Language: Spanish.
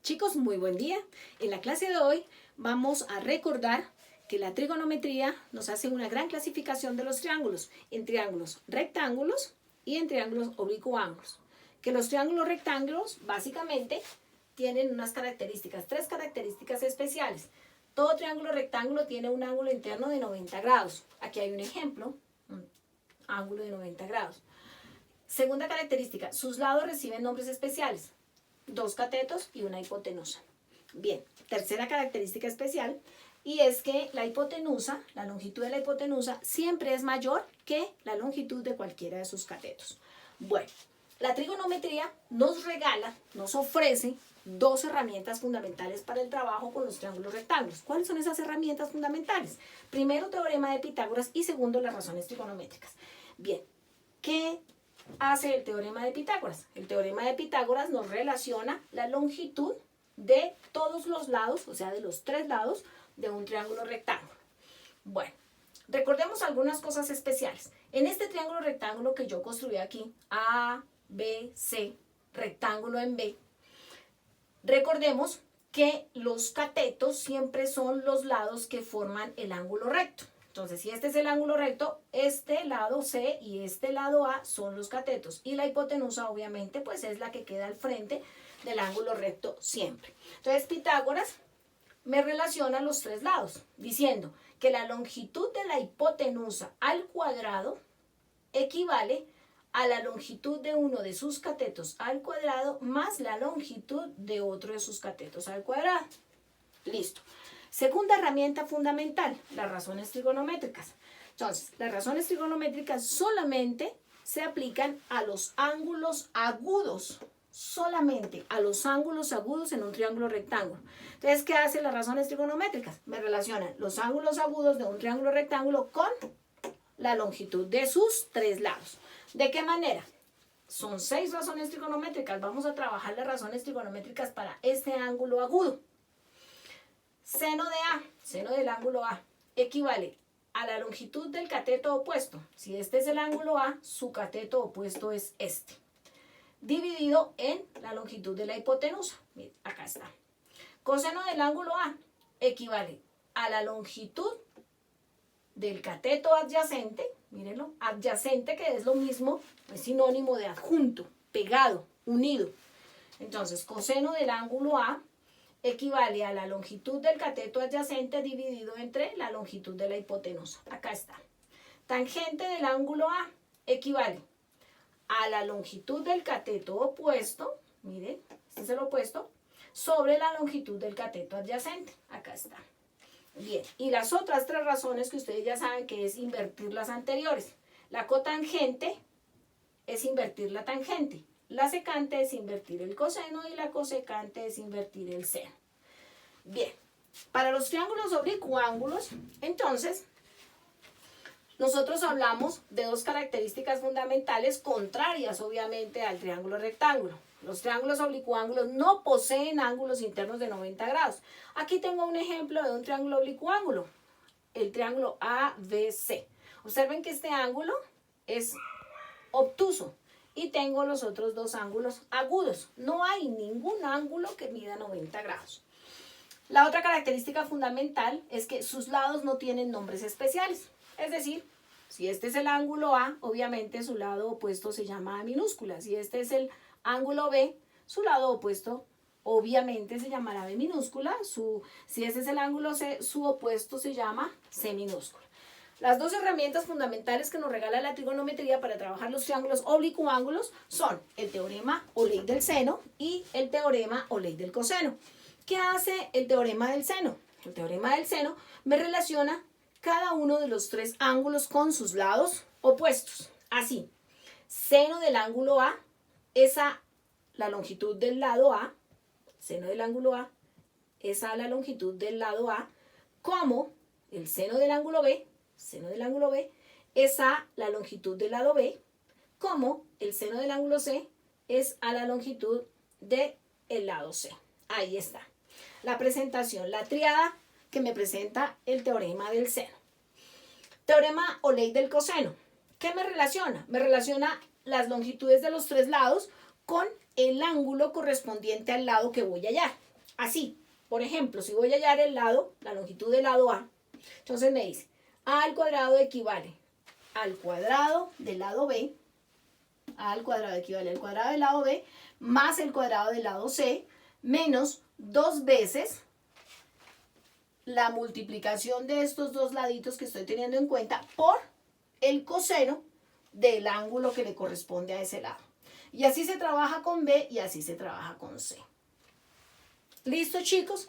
Chicos, muy buen día. En la clase de hoy vamos a recordar que la trigonometría nos hace una gran clasificación de los triángulos, en triángulos rectángulos y en triángulos oblicuángulos. Que los triángulos rectángulos básicamente tienen unas características, tres características especiales. Todo triángulo rectángulo tiene un ángulo interno de 90 grados. Aquí hay un ejemplo, un ángulo de 90 grados. Segunda característica, sus lados reciben nombres especiales. Dos catetos y una hipotenusa. Bien, tercera característica especial, y es que la hipotenusa, la longitud de la hipotenusa, siempre es mayor que la longitud de cualquiera de sus catetos. Bueno, la trigonometría nos regala, nos ofrece dos herramientas fundamentales para el trabajo con los triángulos rectángulos. ¿Cuáles son esas herramientas fundamentales? Primero, teorema de Pitágoras, y segundo, las razones trigonométricas. Bien, ¿qué hace el teorema de Pitágoras? El teorema de Pitágoras nos relaciona la longitud de todos los lados, o sea, de los tres lados de un triángulo rectángulo. Bueno, recordemos algunas cosas especiales. En este triángulo rectángulo que yo construí aquí, A, B, C, rectángulo en B, recordemos que los catetos siempre son los lados que forman el ángulo recto. Entonces, si este es el ángulo recto, este lado C y este lado A son los catetos. Y la hipotenusa, obviamente, pues es la que queda al frente del ángulo recto siempre. Entonces, Pitágoras me relaciona los tres lados, diciendo que la longitud de la hipotenusa al cuadrado equivale a la longitud de uno de sus catetos al cuadrado más la longitud de otro de sus catetos al cuadrado. Listo. Segunda herramienta fundamental, las razones trigonométricas. Entonces, las razones trigonométricas solamente se aplican a los ángulos agudos, solamente a los ángulos agudos en un triángulo rectángulo. Entonces, ¿qué hacen las razones trigonométricas? Me relacionan los ángulos agudos de un triángulo rectángulo con la longitud de sus tres lados. ¿De qué manera? Son 6 razones trigonométricas. Vamos a trabajar las razones trigonométricas para este ángulo agudo. Seno de A, seno del ángulo A, equivale a la longitud del cateto opuesto. Si este es el ángulo A, su cateto opuesto es este. Dividido en la longitud de la hipotenusa. Miren, acá está. Coseno del ángulo A equivale a la longitud del cateto adyacente. Mírenlo, adyacente, que es lo mismo, es sinónimo de adjunto, pegado, unido. Entonces, coseno del ángulo A equivale a la longitud del cateto adyacente dividido entre la longitud de la hipotenusa. Acá está. Tangente del ángulo A equivale a la longitud del cateto opuesto, miren, este es el opuesto, sobre la longitud del cateto adyacente. Acá está. Bien, y las otras tres razones que ustedes ya saben que es invertir las anteriores. La cotangente es invertir la tangente. La secante es invertir el coseno y la cosecante es invertir el seno. Bien, para los triángulos oblicuángulos, entonces, nosotros hablamos de dos características fundamentales contrarias, obviamente, al triángulo rectángulo. Los triángulos oblicuángulos no poseen ángulos internos de 90 grados. Aquí tengo un ejemplo de un triángulo oblicuángulo, el triángulo ABC. Observen que este ángulo es obtuso. Y tengo los otros dos ángulos agudos. No hay ningún ángulo que mida 90 grados. La otra característica fundamental es que sus lados no tienen nombres especiales. Es decir, si este es el ángulo A, obviamente su lado opuesto se llama A minúscula. Si este es el ángulo B, su lado opuesto obviamente se llamará B minúscula. Si este es el ángulo C, su opuesto se llama C minúscula. Las dos herramientas fundamentales que nos regala la trigonometría para trabajar los triángulos oblicuángulos son el teorema o ley del seno y el teorema o ley del coseno. ¿Qué hace el teorema del seno? El teorema del seno me relaciona cada uno de los tres ángulos con sus lados opuestos. Así, seno del ángulo A es a la longitud del lado A, seno del ángulo A es a la longitud del lado A, como el seno del ángulo B, seno del ángulo B es a la longitud del lado B, como el seno del ángulo C es a la longitud del lado C. Ahí está. La presentación, la triada que me presenta el teorema del seno. Teorema o ley del coseno. ¿Qué me relaciona? Me relaciona las longitudes de los tres lados con el ángulo correspondiente al lado que voy a hallar. Así, por ejemplo, si voy a hallar el lado, la longitud del lado A, entonces me dice, A al cuadrado equivale al cuadrado del lado B, A al cuadrado equivale al cuadrado del lado B, más el cuadrado del lado C, menos 2 veces la multiplicación de estos dos laditos que estoy teniendo en cuenta por el coseno del ángulo que le corresponde a ese lado. Y así se trabaja con B y así se trabaja con C. ¿Listo, chicos?